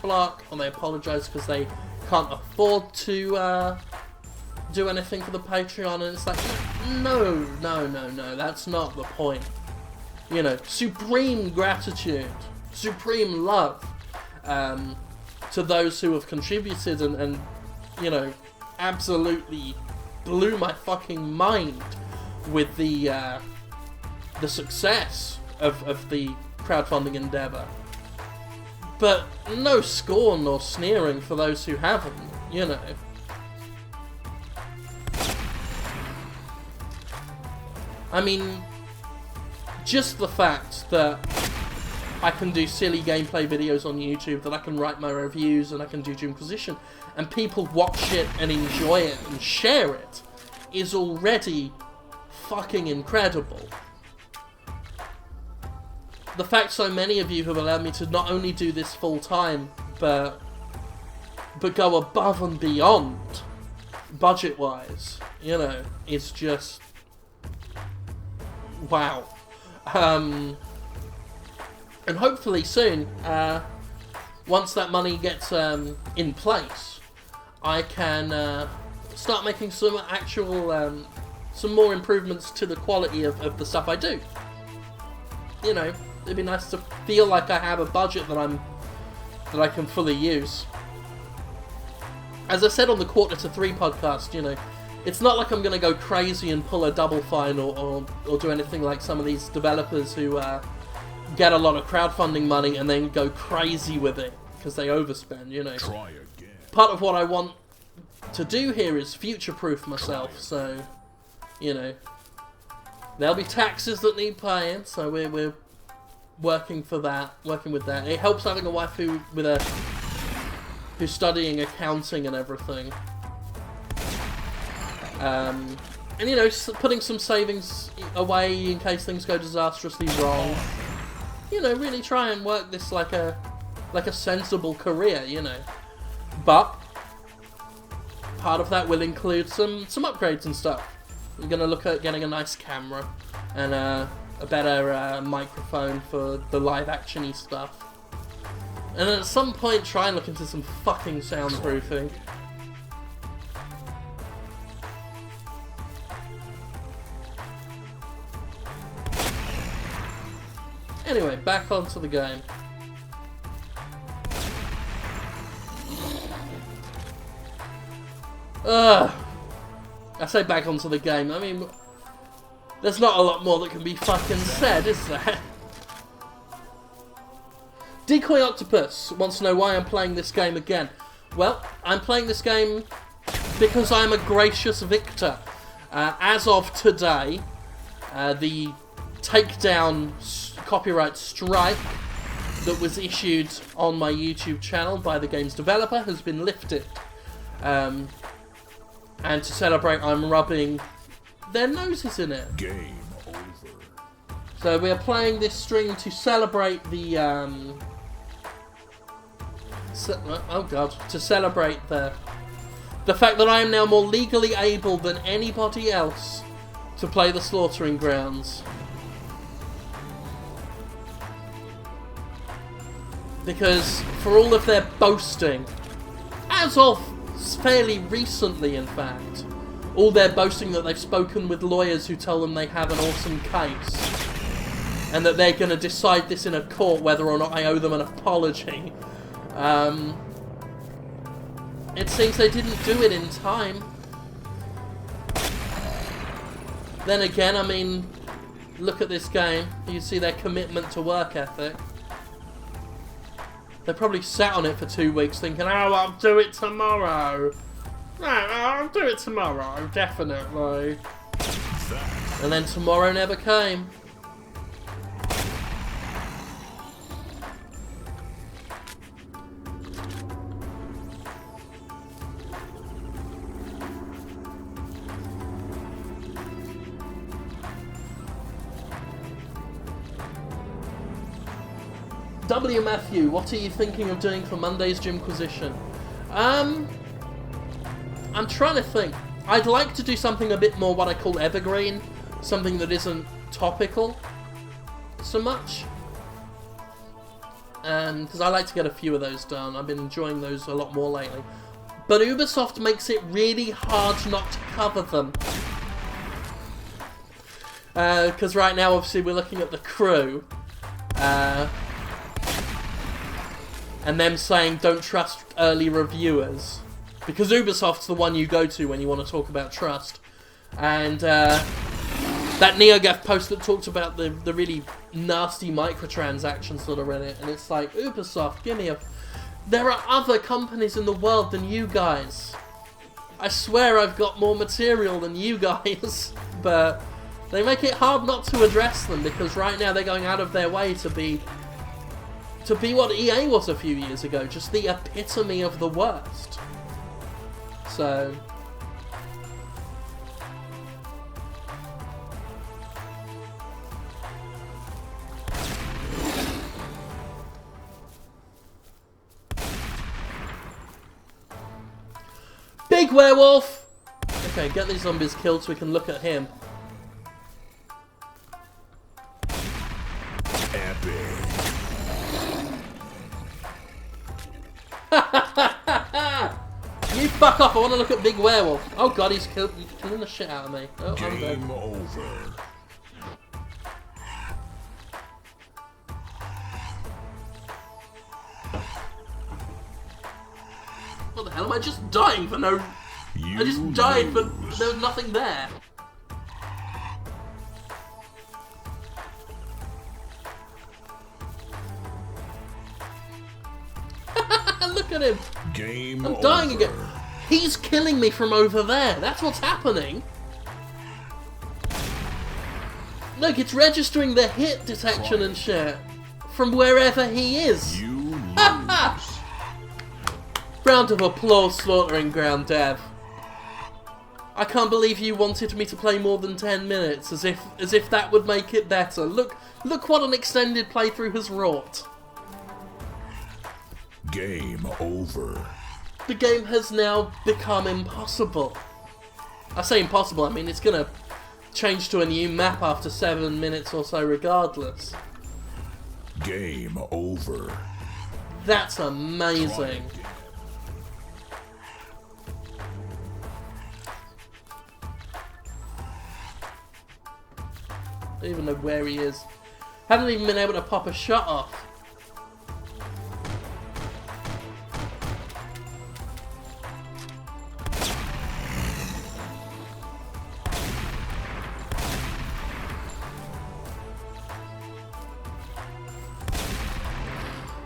block, or they apologise because they can't afford to do anything for the Patreon, and it's like, no, that's not the point. You know, supreme gratitude, supreme love to those who have contributed and you know, absolutely blew my fucking mind with the success of the crowdfunding endeavour. But no scorn or sneering for those who haven't, you know. I mean, just the fact that I can do silly gameplay videos on YouTube, that I can write my reviews, and I can do Jimquisition, and people watch it and enjoy it and share it, is already fucking incredible. The fact so many of you have allowed me to not only do this full time, but go above and beyond, budget-wise, you know, is just wow. And hopefully soon, once that money gets in place, I can start making some actual, some more improvements to the quality of the stuff I do. You know, it'd be nice to feel like I have a budget that I can fully use. As I said on the 2:45 podcast, you know, it's not like I'm going to go crazy and pull a Double Fine or do anything like some of these developers who get a lot of crowdfunding money and then go crazy with it because they overspend, you know. Try again. Part of what I want to do here is future-proof myself, so, you know, there'll be taxes that need paying, so we're working with that. It helps having a wife who's studying accounting and everything. And, you know, putting some savings away in case things go disastrously wrong. You know, really try and work this like a sensible career, you know. But part of that will include some upgrades and stuff. We're going to look at getting a nice camera and a better microphone for the live action-y stuff. And at some point try and look into some fucking soundproofing. Anyway, back onto the game. I say back onto the game, I mean, there's not a lot more that can be fucking said, is there? Decoy Octopus wants to know why I'm playing this game again. Well, I'm playing this game because I'm a gracious victor. As of today, the takedown copyright strike that was issued on my YouTube channel by the game's developer has been lifted. And to celebrate, I'm rubbing their noses in it. Game over. So we are playing this stream to celebrate the to celebrate the fact that I am now more legally able than anybody else to play the Slaughtering Grounds. Because for all of their boasting, as of fairly recently in fact, all their boasting that they've spoken with lawyers who tell them they have an awesome case, and that they're going to decide this in a court whether or not I owe them an apology, it seems they didn't do it in time. Then again, I mean, look at this game. You see their commitment to work ethic. They probably sat on it for 2 weeks thinking, oh, I'll do it tomorrow. No, I'll do it tomorrow, definitely. And then tomorrow never came. W. Matthew, what are you thinking of doing for Monday's Jimquisition? I'm trying to think. I'd like to do something a bit more what I call evergreen. Something that isn't topical so much. because I like to get a few of those done. I've been enjoying those a lot more lately. But Ubisoft makes it really hard not to cover them. Because right now, obviously, we're looking at The Crew. And them saying, don't trust early reviewers. Because Ubisoft's the one you go to when you want to talk about trust. And that NeoGAF post that talked about the really nasty microtransactions that are in it. And it's like, Ubisoft, give me a... There are other companies in the world than you guys. I swear I've got more material than you guys. But they make it hard not to address them, because right now they're going out of their way to be what EA was a few years ago, just the epitome of the worst. So... Big werewolf! Okay, get these zombies killed so we can look at him. You fuck off, I want to look at Big Werewolf. Oh god, he's killing the shit out of me. Oh, I'm dead. Game over. What the hell, am I just dying for no... I just died, but there was nothing there. Look at him! I'm dying again. He's killing me from over there. That's what's happening. Look, it's registering the hit detection and shit from wherever he is. You lose. Round of applause, Slaughtering Ground Dev. I can't believe you wanted me to play more than 10 minutes, as if that would make it better. Look what an extended playthrough has wrought. Game over. The game has now become impossible. I say impossible, I mean it's gonna change to a new map after 7 minutes or so regardless. Game over. That's amazing. I don't even know where he is. Haven't even been able to pop a shot off.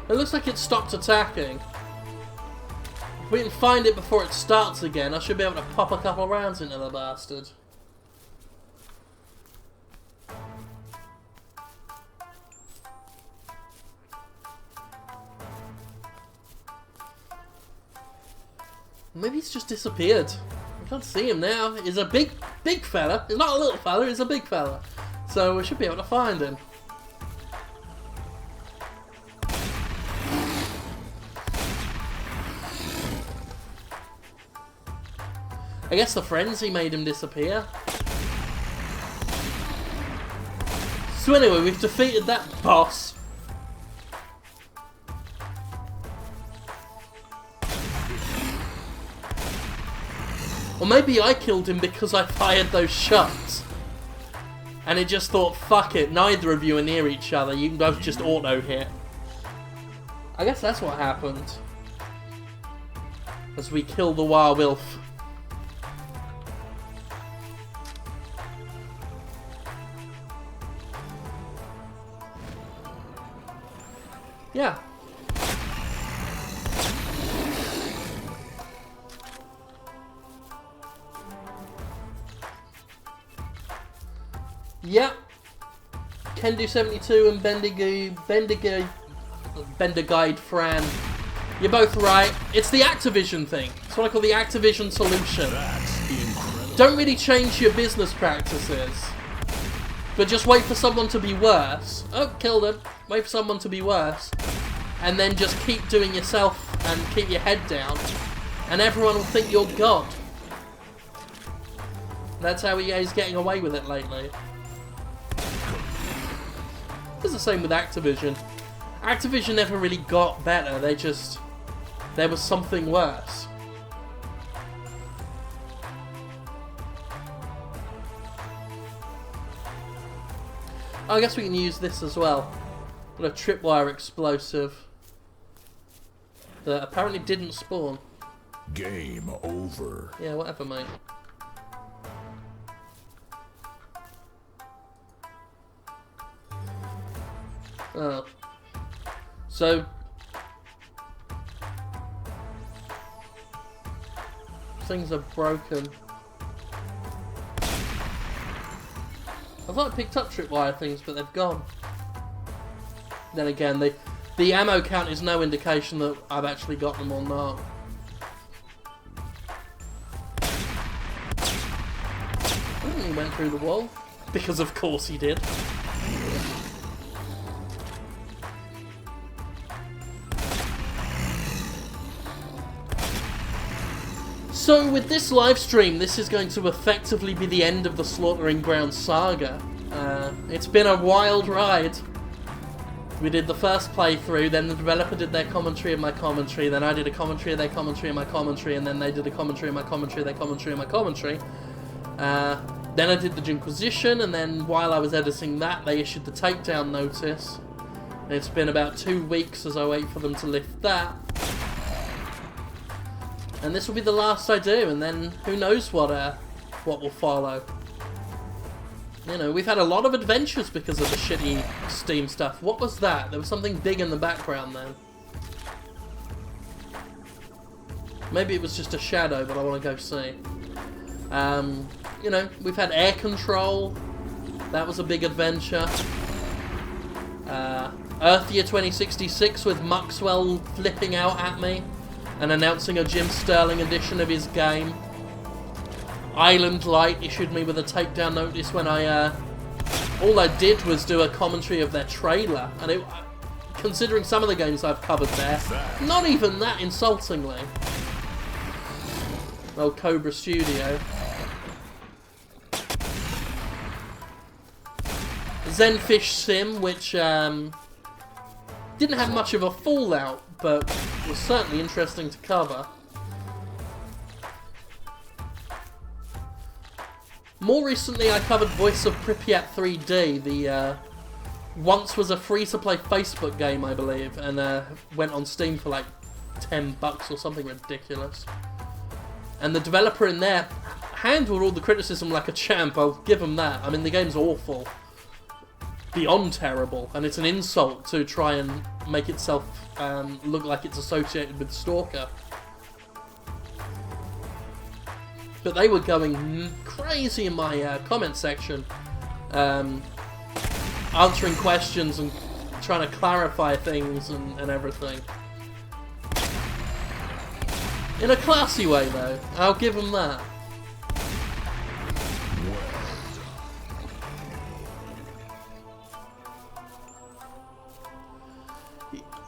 It looks like it stopped attacking. If we can find it before it starts again, I should be able to pop a couple rounds into the bastard. Maybe he's just disappeared. I can't see him now. He's a big fella. He's not a little fella, he's a big fella. So we should be able to find him. I guess the frenzy made him disappear. So anyway, we've defeated that boss. Or maybe I killed him because I fired those shots. And it just thought, fuck it, neither of you are near each other, you can both just auto-hit. I guess that's what happened. As we kill the werewolf. Yeah. Yep. Kendu72 and Benderguide Fran. You're both right. It's the Activision thing. It's what I call the Activision solution. Don't really change your business practices. But just wait for someone to be worse. Oh, killed him. Wait for someone to be worse. And then just keep doing yourself and keep your head down. And everyone will think you're God. That's how EA's getting away with it lately. It's the same with Activision. Activision never really got better, there was something worse. Oh, I guess we can use this as well. Got a tripwire explosive that apparently didn't spawn. Game over. Yeah, whatever, mate. Oh. So... things are broken. I thought I picked up tripwire things, but they've gone. Then again, the ammo count is no indication that I've actually got them or not. He went through the wall. Because of course he did. So with this live stream, this is going to effectively be the end of the Slaughtering Ground saga. It's been a wild ride. We did the first playthrough, then the developer did their commentary and my commentary, then I did a commentary of their commentary and my commentary, and then they did a commentary of my commentary, their commentary and my commentary. Then I did the Jimquisition, and then while I was editing that, they issued the takedown notice. And it's been about 2 weeks as I wait for them to lift that. And this will be the last I do, and then who knows what will follow. You know, we've had a lot of adventures because of the shitty Steam stuff. What was that? There was something big in the background then. Maybe it was just a shadow, but I want to go see. You know, we've had air control. That was a big adventure. Earth Year 2066 with Muxwell flipping out at me and announcing a Jim Sterling edition of his game. Island Light issued me with a takedown notice when all I did was do a commentary of their trailer, and considering some of the games I've covered there, not even that insultingly. Oh, Cobra Studio. Zenfish Sim, which didn't have much of a fallout, but was certainly interesting to cover. More recently, I covered Voice of Pripyat 3D, the once was a free-to-play Facebook game, I believe, and went on Steam for like $10 or something ridiculous. And the developer in there handled all the criticism like a champ, I'll give him that. I mean, the game's awful. Beyond terrible, and it's an insult to try and make itself look like it's associated with Stalker. But they were going crazy in my comment section, answering questions and trying to clarify things and everything. In a classy way, though. I'll give them that.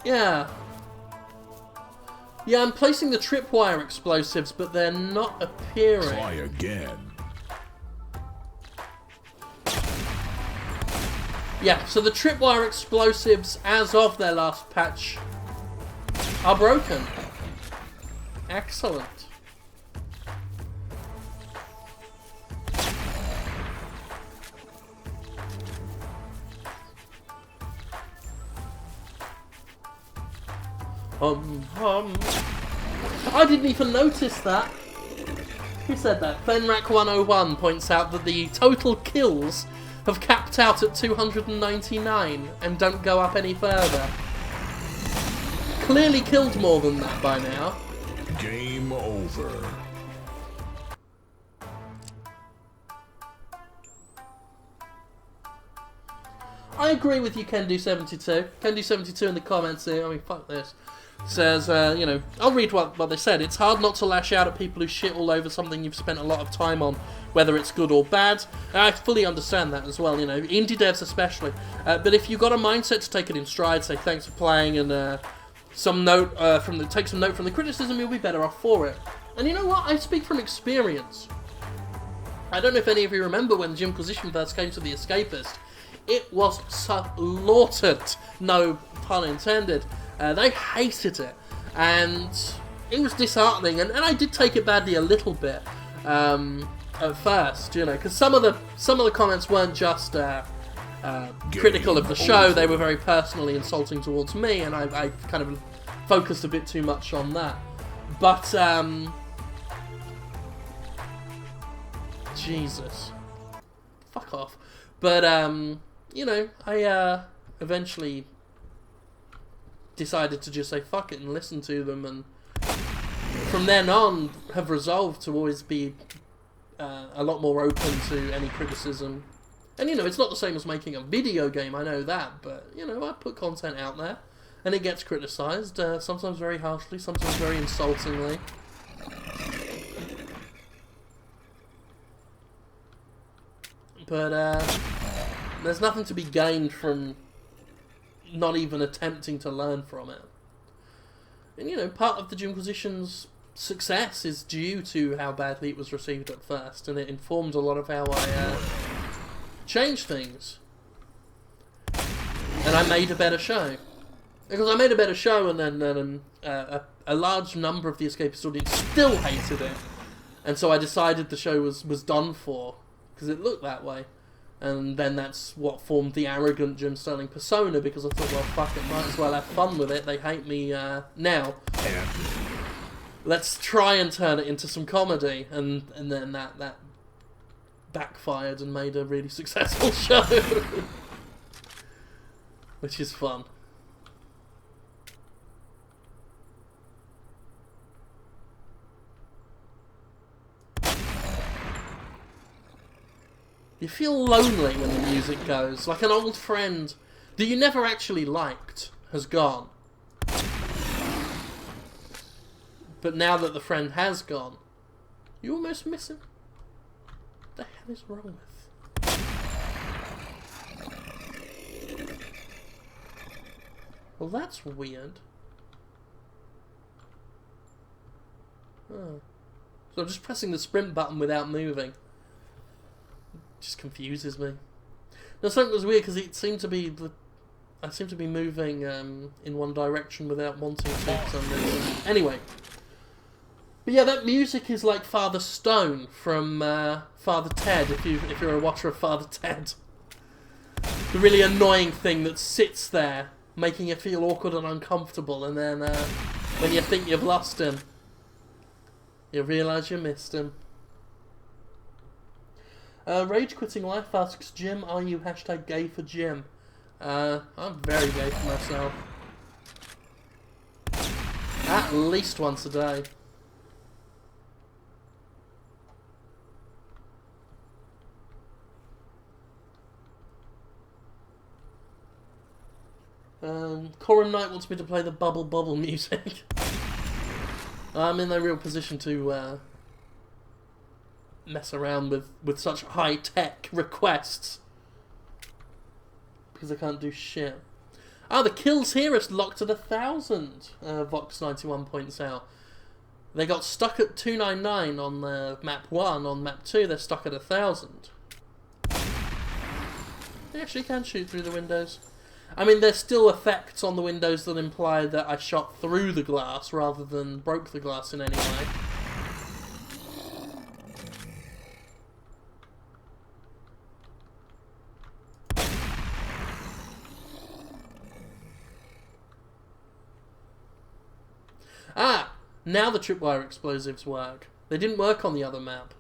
Yeah. Yeah, I'm placing the tripwire explosives, but they're not appearing. Try again. Yeah, so the tripwire explosives, as of their last patch, are broken. Excellent. I didn't even notice that. Who said that? Fenrac101 points out that the total kills have capped out at 299 and don't go up any further. Clearly killed more than that by now. Game over. I agree with you, Ken-Do72. Ken-Do72 in the comments here, I mean, fuck this, says, you know, I'll read what they said. It's hard not to lash out at people who shit all over something you've spent a lot of time on, whether it's good or bad. I fully understand that as well, you know, indie devs especially. But if you've got a mindset to take it in stride, say thanks for playing, and take some note from the criticism, you'll be better off for it. And you know what? I speak from experience. I don't know if any of you remember when Jimquisition first came to The Escapist. it was slaughtered. No pun intended. They hated it, and it was disheartening. And I did take it badly a little bit at first, you know, because some of the comments weren't just critical of the show; they were very personally insulting towards me, and I kind of focused a bit too much on that. But Jesus, fuck off. But you know, I eventually decided to just say fuck it and listen to them, and from then on have resolved to always be a lot more open to any criticism. And you know, it's not the same as making a video game, I know that, but you know, I put content out there and it gets criticised, sometimes very harshly, sometimes very insultingly. But there's nothing to be gained from not even attempting to learn from it. And you know, part of the Jimquisition's success is due to how badly it was received at first, and it informed a lot of how I changed things. And I made a better show. Because I made a better show, and then a large number of the Escapist audience still hated it. And so I decided the show was done for, because it looked that way. And then that's what formed the arrogant Jim Sterling persona, because I thought, well, fuck it, might as well have fun with it. They hate me now. Yeah. Let's try and turn it into some comedy. And then that backfired and made a really successful show. Which is fun. You feel lonely when the music goes, like an old friend that you never actually liked has gone. But now that the friend has gone, you almost miss him. What the hell is wrong with? Well, that's weird. Oh. So I'm just pressing the sprint button without moving. Just confuses me. Now, something was weird because it seemed to be I seem to be moving in one direction without wanting to for some reason. Anyway, but yeah, that music is like Father Stone from Father Ted. If you're a watcher of Father Ted, the really annoying thing that sits there, making you feel awkward and uncomfortable, and then when you think you've lost him, you realise you missed him. Rage Quitting Life asks, Jim, are you #gay for Jim? I'm very gay for myself. At least once a day. Corin Knight wants me to play the Bubble Bubble music. I'm in no real position to mess around with such high-tech requests, because I can't do shit. Oh, the kills here are locked at 1,000, Vox91 points out. They got stuck at 299 on map 1, on map 2 they're stuck at 1,000. They actually can shoot through the windows. I mean, there's still effects on the windows that imply that I shot through the glass rather than broke the glass in any way. Ah! Now the tripwire explosives work. They didn't work on the other map.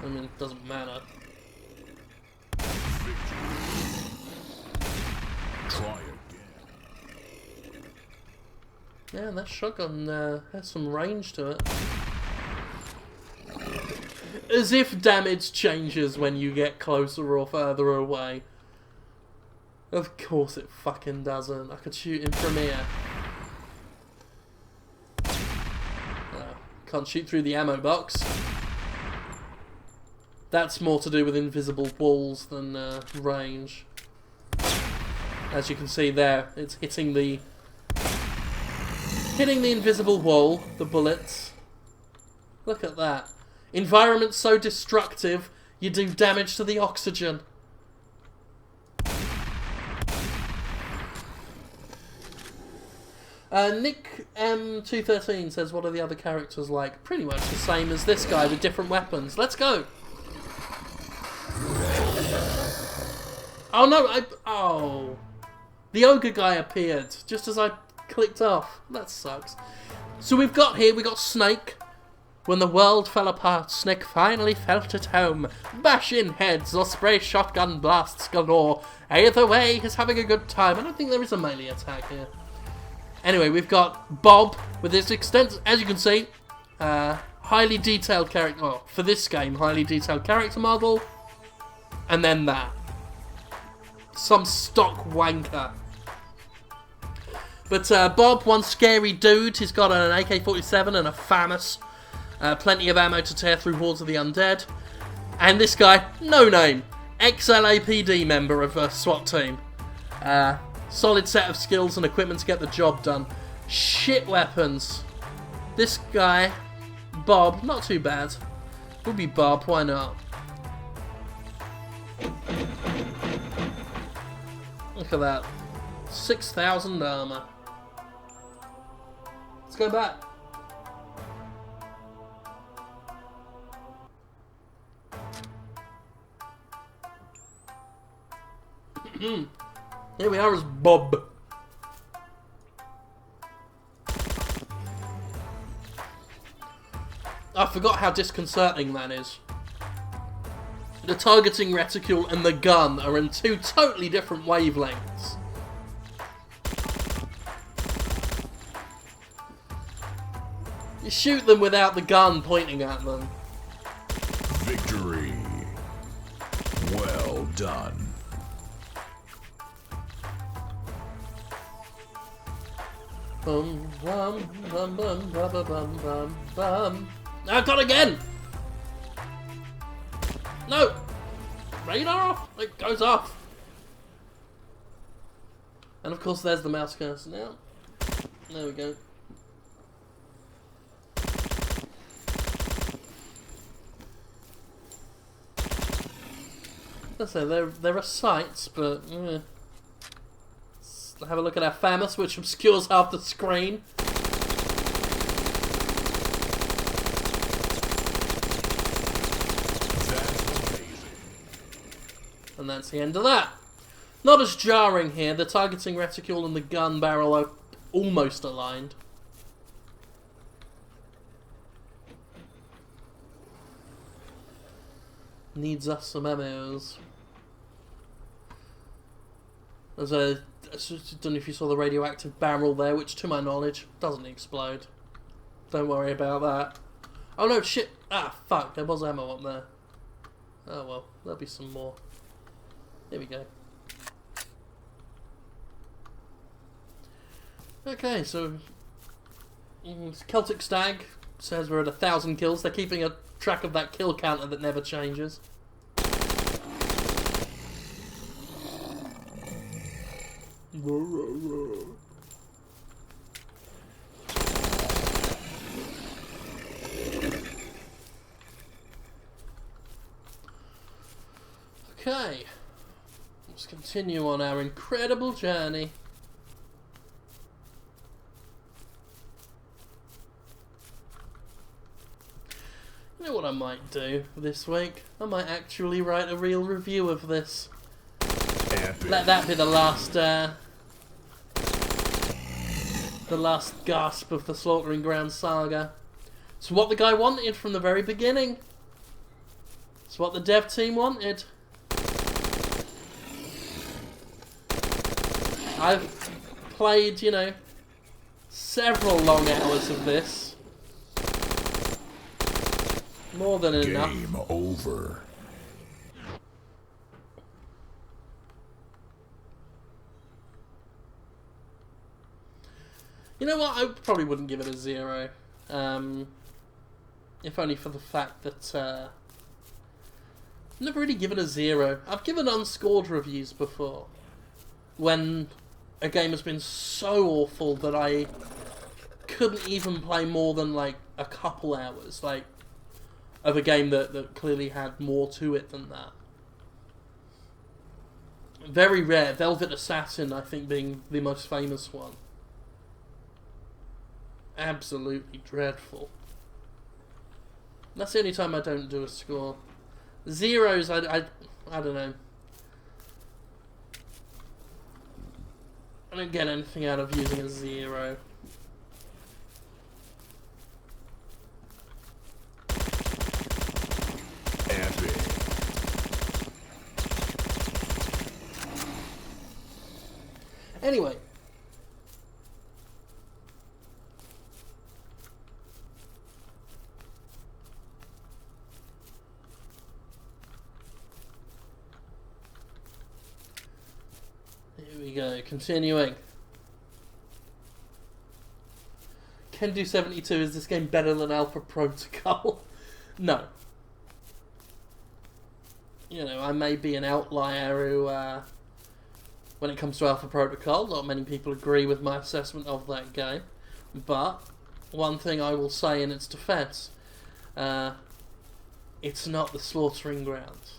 I mean, it doesn't matter. Try again. Yeah, that shotgun has some range to it. As if damage changes when you get closer or further away. Of course it fucking doesn't. I could shoot in Premiere. Can't shoot through the ammo box. That's more to do with invisible walls than range. As you can see there, it's hitting the invisible wall, the bullets, Look at that. Environment so destructive, you do damage to the oxygen. Nick M213 says, what are the other characters like? Pretty much the same as this guy with different weapons. Let's go! Oh no, oh. The ogre guy appeared just as I clicked off. That sucks. So we got Snake. When the world fell apart, Snake finally felt at home. Bash in heads or spray shotgun blasts galore. Either way, he's having a good time. I don't think there is a melee attack here. Anyway, we've got Bob with his extensive, as you can see, highly detailed character, well, for this game, highly detailed character model. And then that. Some stock wanker. But Bob, one scary dude. He's got an AK-47 and a FAMAS. Plenty of ammo to tear through hordes of the undead. And this guy, no name. Ex-LAPD member of a SWAT team. Solid set of skills and equipment to get the job done. Shit weapons. This guy, Bob, not too bad. Would be Bob, why not? Look at that. 6,000 armor. Let's go back. Here we are as Bob. I forgot how disconcerting that is. The targeting reticule and the gun are in two totally different wavelengths. You shoot them without the gun pointing at them. Victory. Well done. Bum bum bum bum bum bum bum bum. I got again. No, radar off. It goes off. And of course, there's the mouse cursor now. There we go. Let's say there are sights, but. Have a look at our FAMAS, which obscures half the screen. And that's the end of that. Not as jarring here. The targeting reticule and the gun barrel are almost aligned. Needs us some ammos. There's a... I don't know if you saw the radioactive barrel there, which to my knowledge doesn't explode. Don't worry about that. Oh no, shit! Ah, fuck, there was ammo up there. Oh well, there'll be some more. Here we go. Okay, so... Celtic Stag says we're at 1,000 kills. They're keeping a track of that kill counter that never changes. Okay, let's continue on our incredible journey. You know what I might do this week? I might actually write a real review of this. Epic. Let that be the last gasp of the Slaughtering Ground saga. It's what the guy wanted from the very beginning. It's what the dev team wanted. I've played, you know, several long hours of this. More than enough. Game over. You know what? I probably wouldn't give it a 0. If only for the fact that I've never really given a 0. I've given unscored reviews before. When a game has been so awful that I couldn't even play more than like a couple hours. Like of a game that clearly had more to it than that. Very rare. Velvet Assassin, I think, being the most famous one. Absolutely dreadful. That's the only time I don't do a score. Zeros, I don't know. I don't get anything out of using a 0. Epic. Anyway. Here we go, continuing. Can do 72, is this game better than Alpha Protocol? No. You know, I may be an outlier who, when it comes to Alpha Protocol, not many people agree with my assessment of that game. But, one thing I will say in its defense, it's not the slaughtering grounds.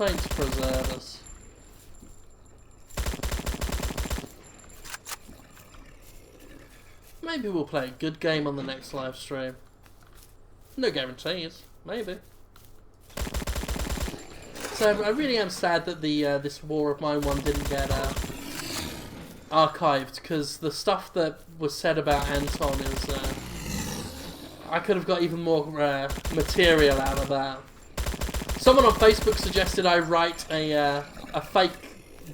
Saints preserve us. Maybe we'll play a good game on the next live stream. No guarantees. Maybe. So I really am sad that the this War of Mine one didn't get archived, because the stuff that was said about Anton is I could have got even more material out of that. Someone on Facebook suggested I write a fake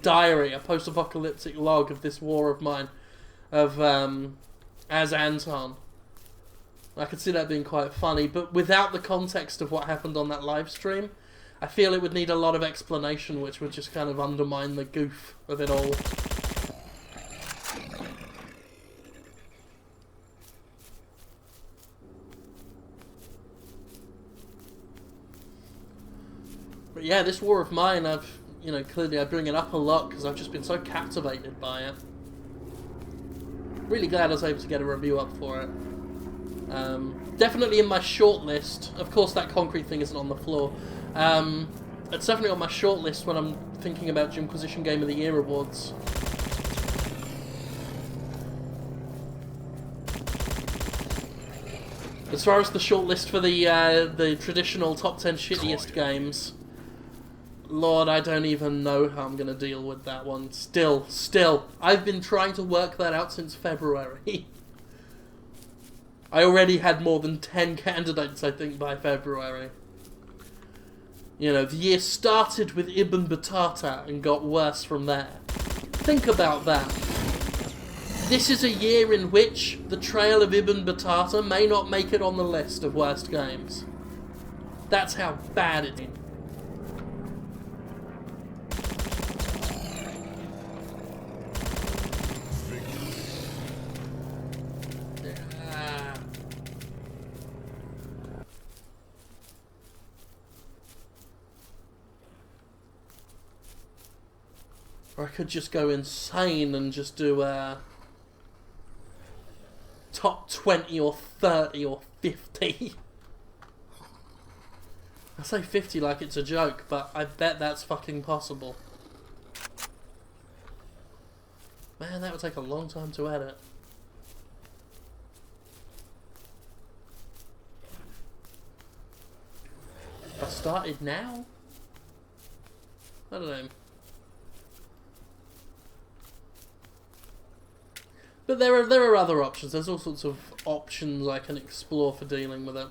diary, a post-apocalyptic log of this War of Mine, of as Anton. I could see that being quite funny, but without the context of what happened on that live stream, I feel it would need a lot of explanation, which would just kind of undermine the goof of it all. But yeah, this War of Mine, clearly I bring it up a lot because I've just been so captivated by it. Really glad I was able to get a review up for it. Definitely in my shortlist. Of course, that concrete thing isn't on the floor. It's definitely on my shortlist when I'm thinking about Jimquisition Game of the Year awards. As far as the shortlist for the traditional top 10 shittiest games, Lord, I don't even know how I'm going to deal with that one. Still. I've been trying to work that out since February. I already had more than 10 candidates, I think, by February. You know, the year started with Ibn Batata and got worse from there. Think about that. This is a year in which the Trail of Ibn Batata may not make it on the list of worst games. That's how bad it is. Or I could just go insane and just do top 20 or 30 or 50. I say 50 like it's a joke, but I bet that's fucking possible. Man, that would take a long time to edit. If I started now? I don't know. But there are other options. There's all sorts of options I can explore for dealing with it.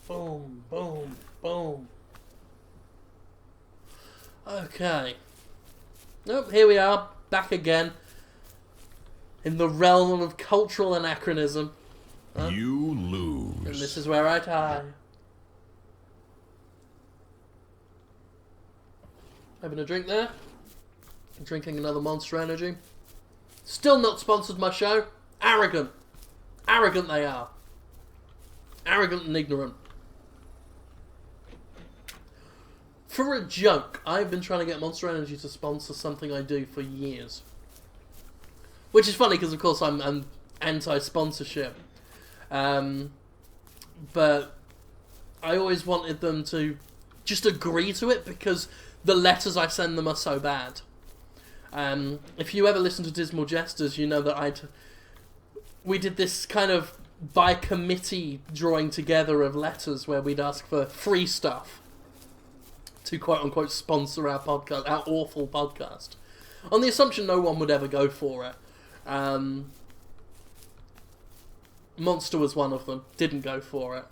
Boom, boom, boom. Okay. Nope, here we are, back again. In the realm of cultural anachronism. You lose. And this is where I die. Having a drink there. Drinking another Monster Energy. Still not sponsored my show. Arrogant. Arrogant they are. Arrogant and ignorant. For a joke, I've been trying to get Monster Energy to sponsor something I do for years. Which is funny because, of course, I'm anti-sponsorship. But I always wanted them to just agree to it because the letters I send them are so bad. If you ever listen to Dismal Jesters, you know that we did this kind of by committee drawing together of letters where we'd ask for free stuff to quote-unquote sponsor our podcast, our awful podcast, on the assumption no one would ever go for it. Monster was one of them, didn't go for it.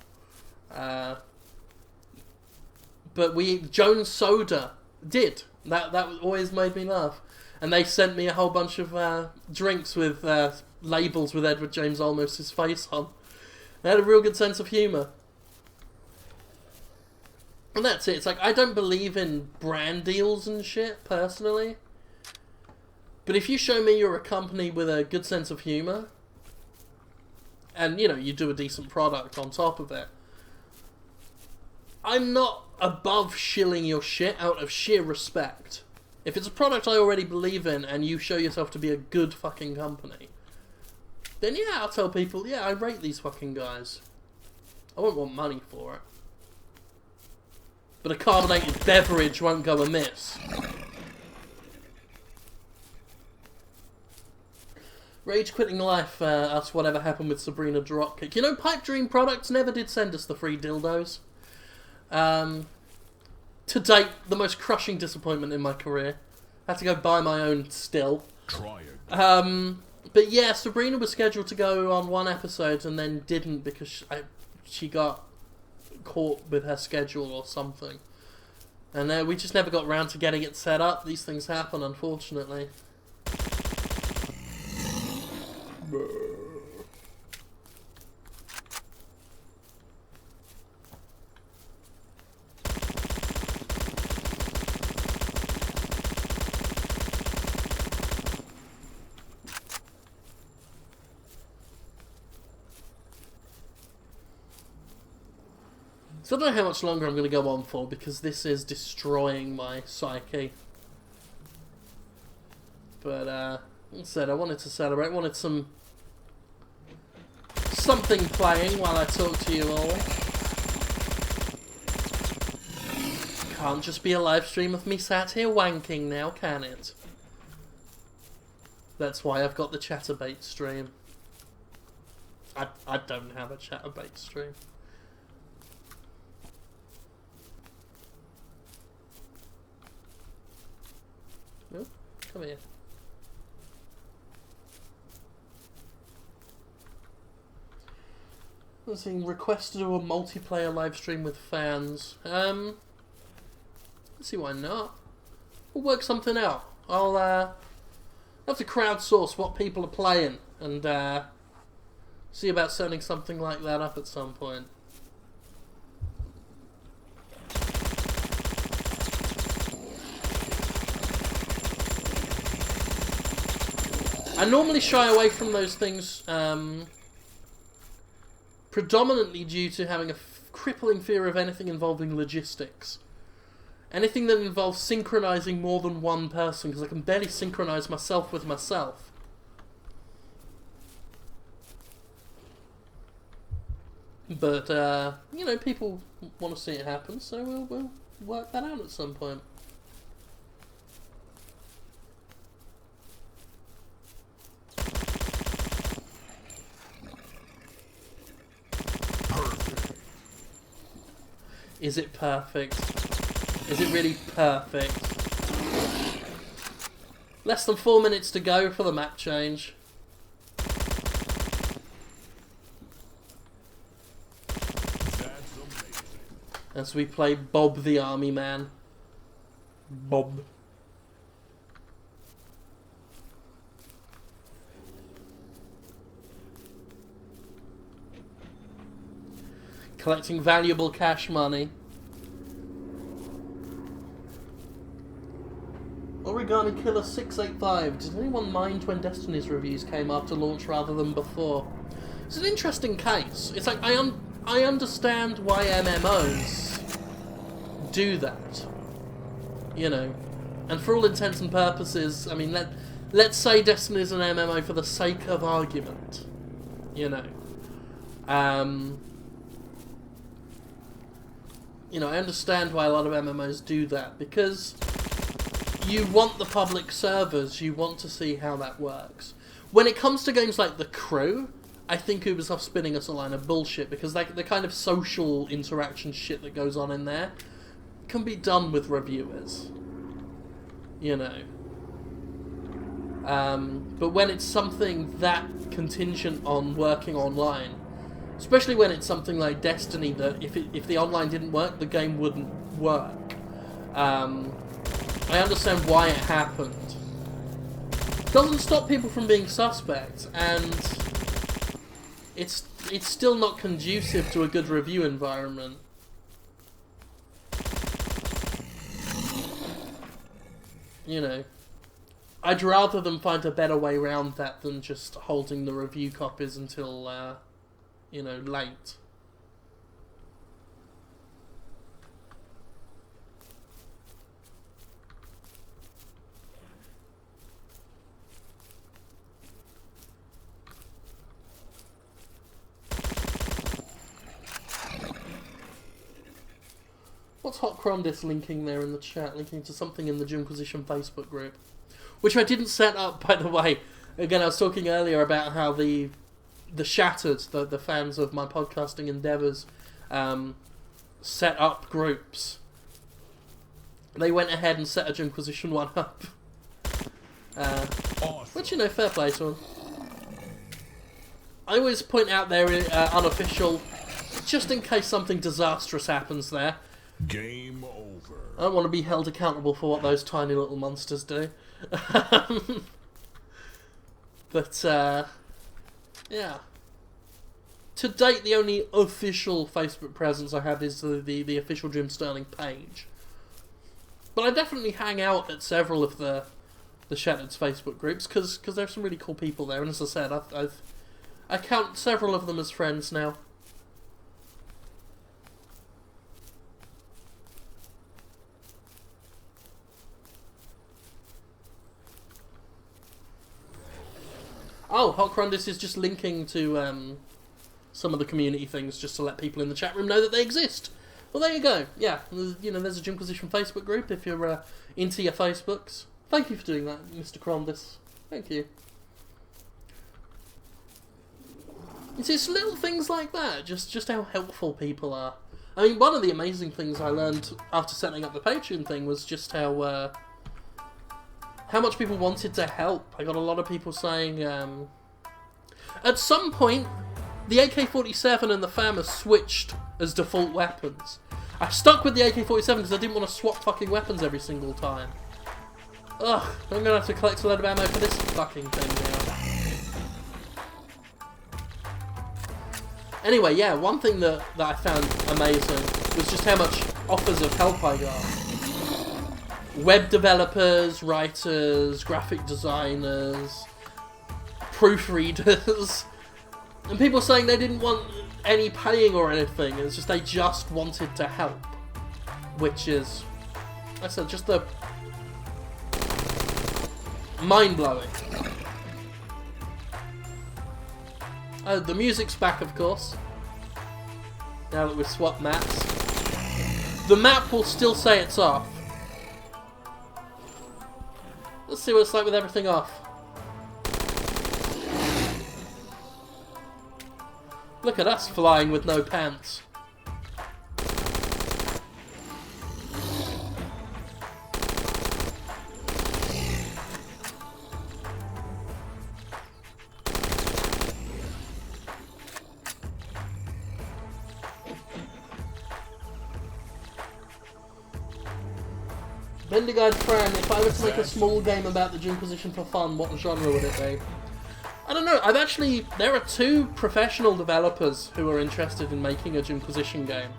But Jones Soda did. That always made me laugh. And they sent me a whole bunch of drinks with labels with Edward James Olmos's face on. They had a real good sense of humour. And that's it. It's like, I don't believe in brand deals and shit, personally. But if you show me you're a company with a good sense of humour, and, you know, you do a decent product on top of it, I'm not above shilling your shit out of sheer respect. If it's a product I already believe in, and you show yourself to be a good fucking company, then yeah, I'll tell people, yeah, I rate these fucking guys. I won't want money for it. But a carbonated beverage won't go amiss. Rage Quitting Life asks whatever happened with Sabrina Dropkick. You know, Pipe Dream Products never did send us the free dildos. To date, the most crushing disappointment in my career. I had to go buy my own still. Try it. But yeah, Sabrina was scheduled to go on one episode and then didn't because she got caught with her schedule or something. And we just never got round to getting it set up. These things happen, unfortunately. So I don't know how much longer I'm going to go on for, because this is destroying my psyche. But, like I said, I wanted to celebrate. I wanted something playing while I talk to you all. Can't just be a live stream of me sat here wanking now, can it? That's why I've got the Chatterbait stream. I don't have a Chatterbait stream. No, come here. Let's see, request to do a multiplayer live stream with fans. Let's see, why not? We'll work something out. I'll have to crowdsource what people are playing and see about setting something like that up at some point. I normally shy away from those things predominantly due to having a crippling fear of anything involving logistics. Anything that involves synchronizing more than one person, because I can barely synchronize myself with myself. But, you know, people want to see it happen, so we'll work that out at some point. Is it perfect? Is it really perfect? Less than 4 minutes to go for the map change. As we play Bob the Army Man. Bob. Collecting valuable cash money. Silent Killer 685. Did anyone mind when Destiny's reviews came after launch rather than before? It's an interesting case. It's like, I understand why MMOs do that. You know. And for all intents and purposes, I mean, let's say Destiny's an MMO for the sake of argument. You know. You know, I understand why a lot of MMOs do that, because you want the public servers, you want to see how that works. When it comes to games like The Crew, I think Ubisoft's spinning us a line of bullshit, because the kind of social interaction shit that goes on in there can be done with reviewers. You know. But when it's something that contingent on working online, especially when it's something like Destiny, that if the online didn't work, the game wouldn't work. I understand why it happened. Doesn't stop people from being suspect, and it's still not conducive to a good review environment. You know, I'd rather them find a better way around that than just holding the review copies until, you know, late. What's Hot Cromdis linking there in the chat? Linking to something in the Jimquisition Facebook group. Which I didn't set up, by the way. Again, I was talking earlier about how the Shattered, the fans of my podcasting endeavours, set up groups. They went ahead and set a Jimquisition one up. Awesome. Which, you know, fair play to them. I always point out they're unofficial, just in case something disastrous happens there. Game over. I don't want to be held accountable for what those tiny little monsters do. But, yeah. To date, the only official Facebook presence I have is the official Jim Sterling page. But I definitely hang out at several of the Shattered's Facebook groups, because there's some really cool people there, and as I said, I count several of them as friends now. Oh, Hot Crondis is just linking to some of the community things just to let people in the chat room know that they exist. Well, there you go. Yeah, you know, there's a Jimquisition Facebook group if you're into your Facebooks. Thank you for doing that, Mr. Crondis. Thank you. It's just little things like that, just how helpful people are. I mean, one of the amazing things I learned after setting up the Patreon thing was just how much people wanted to help. I got a lot of people saying, at some point, the AK-47 and the FAMA switched as default weapons. I stuck with the AK-47 because I didn't want to swap fucking weapons every single time. Ugh, I'm gonna have to collect a load of ammo for this fucking thing now. Anyway, yeah, one thing that I found amazing was just how much offers of help I got. Web developers, writers, graphic designers, proofreaders, and people saying they didn't want any paying or anything. It's just they just wanted to help, which is, like I said, just the mind-blowing. Oh, the music's back, of course. Now that we've swapped maps, the map will still say it's off. Let's see what it's like with everything off. Look at us flying with no pants. Bendigard Fran, if I were to make a small game about the Jimquisition for fun, what genre would it be? I don't know, there are 2 professional developers who are interested in making a Jimquisition game.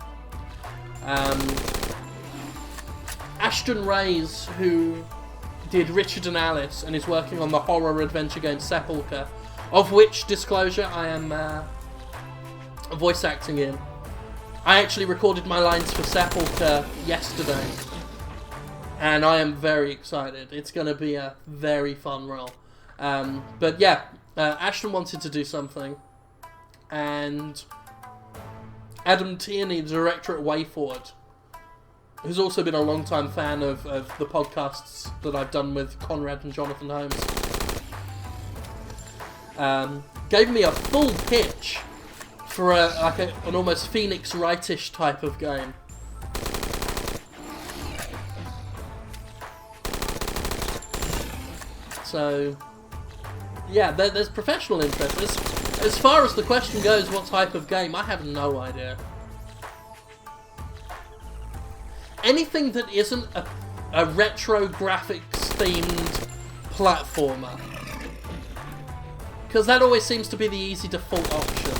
Ashton Rays, who did Richard and Alice and is working on the horror adventure game Sepulchre, of which, disclosure, I am voice acting in. I actually recorded my lines for Sepulchre yesterday, and I am very excited. It's going to be a very fun role. But yeah, Ashton wanted to do something, and Adam Tierney, the director at WayForward, who's also been a long-time fan of the podcasts that I've done with Conrad and Jonathan Holmes, gave me a full pitch for an almost Phoenix Wright-ish type of game. So, yeah, there's professional interest. As far as the question goes, what type of game, I have no idea. Anything that isn't a retro graphics-themed platformer. Because that always seems to be the easy default option.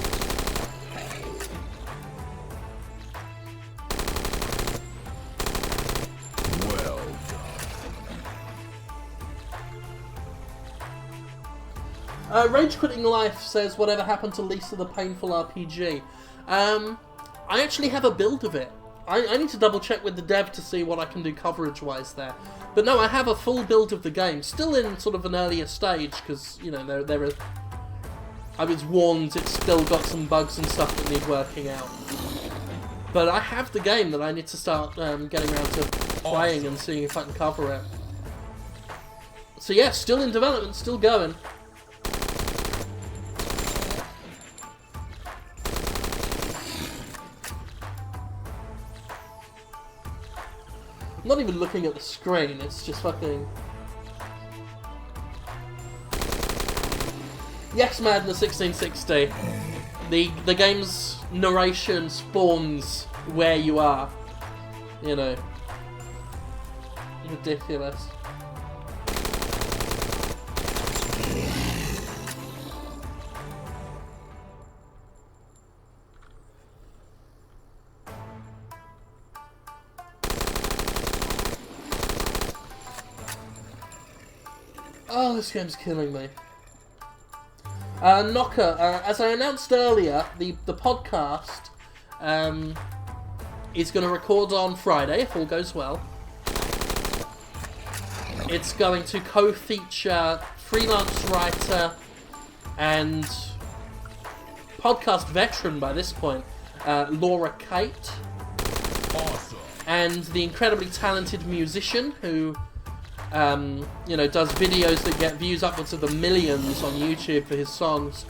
Well done. Rage Quitting Life says, whatever happened to Lisa the Painful RPG? I actually have a build of it. I need to double check with the dev to see what I can do coverage-wise there. But no, I have a full build of the game, still in sort of an earlier stage, because, you know, I was warned it's still got some bugs and stuff that need working out. But I have the game that I need to start getting around to playing and seeing if I can cover it. So yeah, still in development, still going. I'm not even looking at the screen, it's just fucking... Yes, Madness 1660. The game's narration spawns where you are. You know. Ridiculous. Oh, this game's killing me. Knocker, as I announced earlier, the podcast is going to record on Friday, if all goes well. It's going to co-feature freelance writer and podcast veteran by this point, Laura Kate. awesome. And the incredibly talented musician who... you know, does videos that get views upwards of the millions on YouTube for his songs.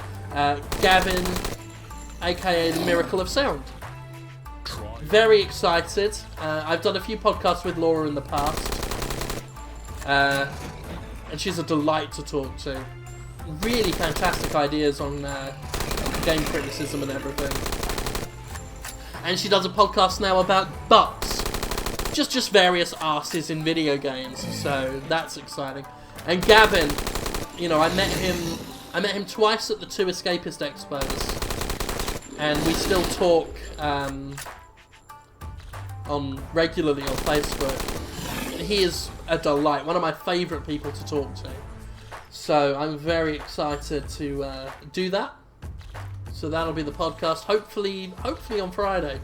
Gavin, aka The Miracle of Sound. Very excited. I've done a few podcasts with Laura in the past. And she's a delight to talk to. Really fantastic ideas on game criticism and everything. And she does a podcast now about butts. Just various asses in video games, so that's exciting. And Gavin, you know, I met him twice at the 2 Escapist Expos, and we still talk regularly on Facebook. He is a delight, one of my favourite people to talk to. So I'm very excited to do that. So that'll be the podcast, hopefully on Friday.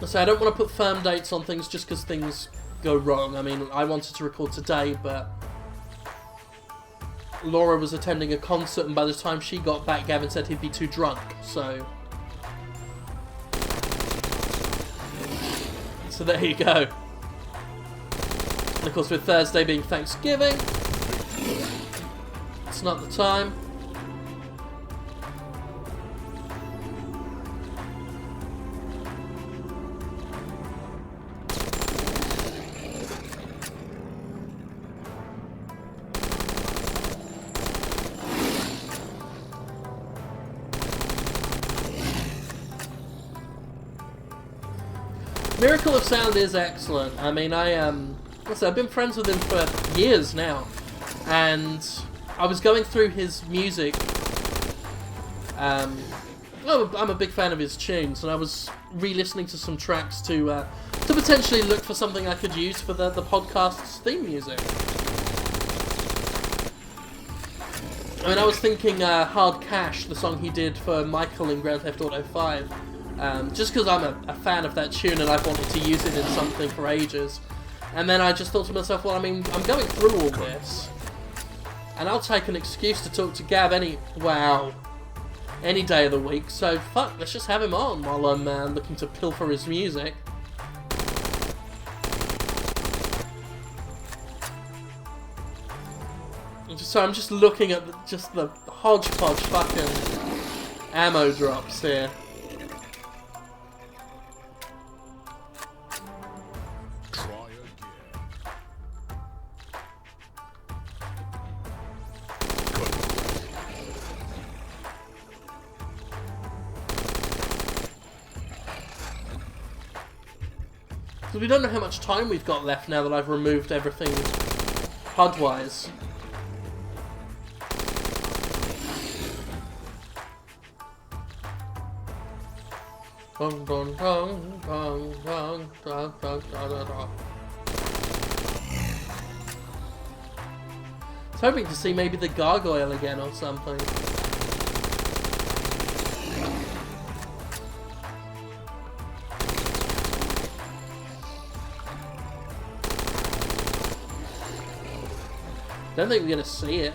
So I don't want to put firm dates on things just because things go wrong. I mean, I wanted to record today, but Laura was attending a concert, and by the time she got back, Gavin said he'd be too drunk, so there you go. And of course, with Thursday being Thanksgiving, it's not the time. Miracle of Sound is excellent. I mean, I've been friends with him for years now, and I was going through his music I'm a big fan of his tunes, and I was re-listening to some tracks to potentially look for something I could use for the podcast's theme music. I mean, I was thinking Hard Cash, the song he did for Michael in Grand Theft Auto 5, just because I'm a fan of that tune and I've wanted to use it in something for ages. And then I just thought to myself, well, I mean, I'm going through all this, and I'll take an excuse to talk to Gav any day of the week, so fuck, let's just have him on while I'm looking to pilfer his music. So I'm just looking at the hodgepodge fucking ammo drops here. Try again. Because we don't know how much time we've got left now that I've removed everything HUD-wise. Dun, dun, dun, dun, dun, dun, dun, dun, dun, dun. I was hoping to see maybe the gargoyle again or something. Don't think we're gonna see it.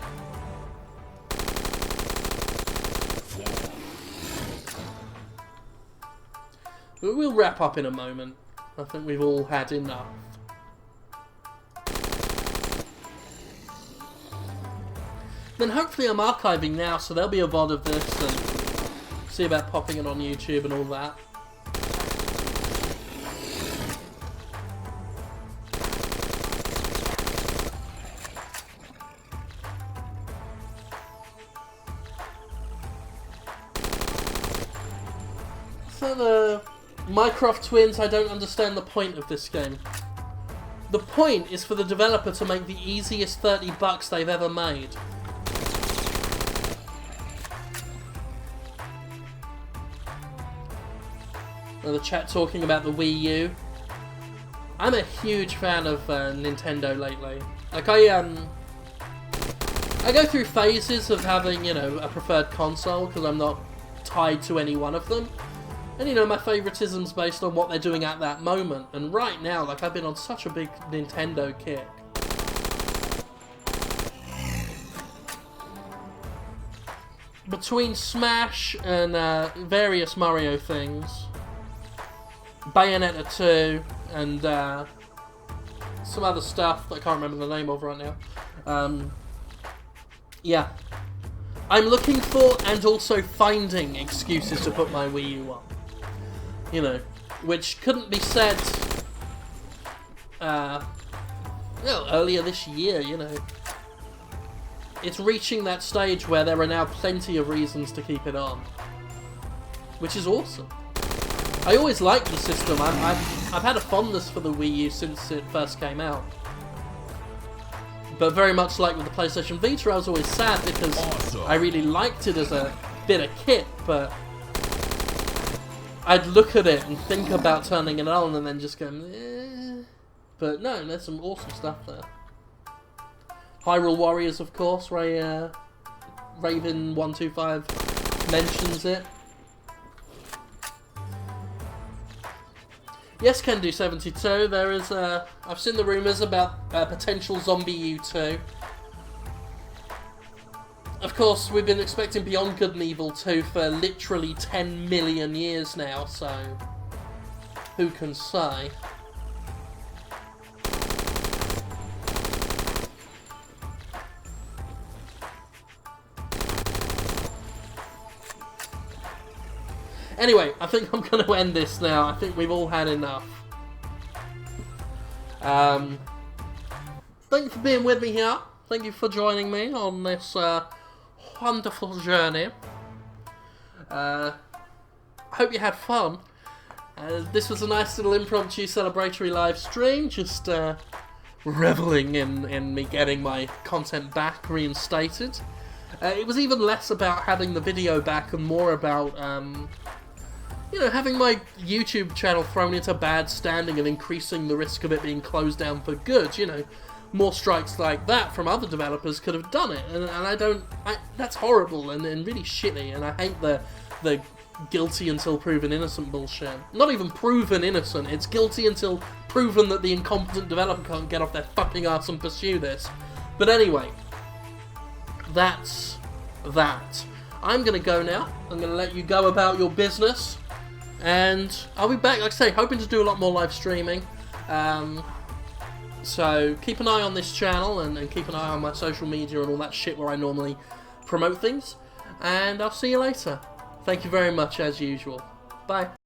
But we'll wrap up in a moment. I think we've all had enough. Then hopefully I'm archiving now, so there'll be a VOD of this and see about popping it on YouTube and all that. So the Minecraft Twins, I don't understand the point of this game. The point is for the developer to make the easiest $30 they've ever made. The chat talking about the Wii U. I'm a huge fan of Nintendo lately. Like I go through phases of having, you know, a preferred console because I'm not tied to any one of them. And, you know, my favoritism's based on what they're doing at that moment. And right now, like, I've been on such a big Nintendo kick. Between Smash and various Mario things, Bayonetta 2, and some other stuff that I can't remember the name of right now. Yeah. I'm looking for and also finding excuses to put my Wii U on. You know, which couldn't be said earlier this year, you know. It's reaching that stage where there are now plenty of reasons to keep it on. Which is awesome. I always liked the system. I've had a fondness for the Wii U since it first came out. But very much like with the PlayStation Vita, I was always sad because I really liked it as a bit of kit, but I'd look at it and think about turning it on and then just go, eh. But no, there's some awesome stuff there. Hyrule Warriors, of course, where Raven125 mentions it. Yes, can do 72. There is I've seen the rumours about potential Zombie U2. Of course, we've been expecting Beyond Good and Evil 2 for literally 10 million years now, so who can say? Anyway, I think I'm going to end this now. I think we've all had enough. Thank you for being with me here. Thank you for joining me on this wonderful journey. I hope you had fun. This was a nice little impromptu celebratory live stream, just reveling in me getting my content back reinstated. It was even less about having the video back and more about, you know, having my YouTube channel thrown into bad standing and increasing the risk of it being closed down for good. You know, more strikes like that from other developers could have done it, and that's horrible and really shitty, and I hate the guilty until proven innocent bullshit. Not even proven innocent, it's guilty until proven that the incompetent developer can't get off their fucking arse and pursue this. But anyway, that's that. I'm gonna go now. I'm gonna let you go about your business, and I'll be back, like I say, hoping to do a lot more live streaming. So keep an eye on this channel and keep an eye on my social media and all that shit where I normally promote things. And I'll see you later. Thank you very much as usual. Bye.